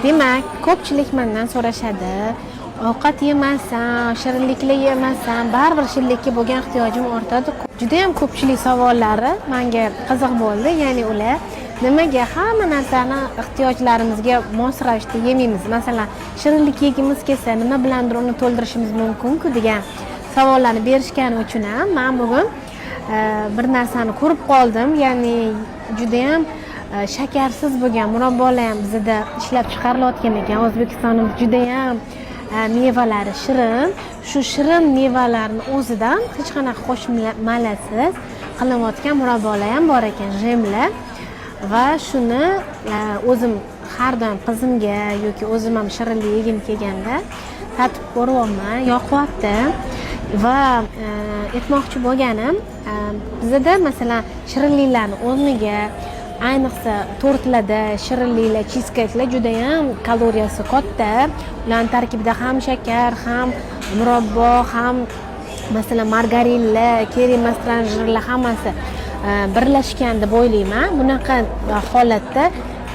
Demak, ko'pchilik mendan so'rashadi. Ovqat yemasam, shirinliklar yemasam, baribir shirinlikka bo'lgan ehtiyojim ortadi. Juda ham ko'pchilik savollari menga qiziq bo'ldi. Ya'ni ular nimaga hamma narsani ehtiyojlarimizga mos ravishda yemaymiz? Masalan, shirinlik yegimiz kelsa, nima bilandir uni to'ldirishimiz mumkin-ku degan savollarni berishgani uchun ham men bugun bir narsani ko'rib qoldim. Ya'ni juda ham shakarsiz bo'lgan murabbolar ham bizda ishlab chiqarilayotgan ekan. O'zbekistonimiz juda ham mevalari shirin. Shu shirin mevalarning o'zidan hech qanaqa qo'shmalasiz qilinayotgan murabbolar ham bor ekan, jemlar. Va shuni o'zim har doim qizimga yoki o'zim ham shirinlik yegim kelganda tatib ko'ryapman, yoqyapti. Va aytmoqchi bo'lganim, bizda masalan shirinliklarning o'rniga ayniqsa tortlarda shirinliklar, cheescake'lar juda ham kaloriyasi katta. Ularning tarkibida ham shakar, ham murabbo, ham masalan margarinlar, keri mastranjerlar hammasi birlashgan deb o'ylayman. Bunaqa holatda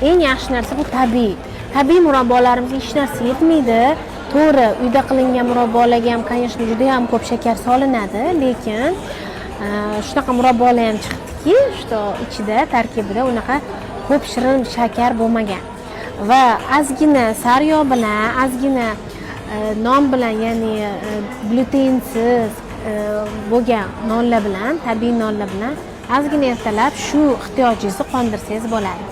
eng yaxshi narsa bu tabiiy. Tabiiy murabbolarimizga hech narsa yetmaydi. To'g'ri, uyda qilingan murabbolarga ham, конечно, juda ham ko'p shakar solinadi, lekin shunaqa murabbolar ham chiqdiki, shu ichida tarkibida unaqa ko'p shirin shakar bo'lmagan. Va ozgina saryo bilan, ozgina non bilan, ya'ni glutensiz bo'lgan nonlar bilan, tabiiy nonlar bilan ozgina ertalab shu ehtiyojingizni qondirsangiz bo'ladi.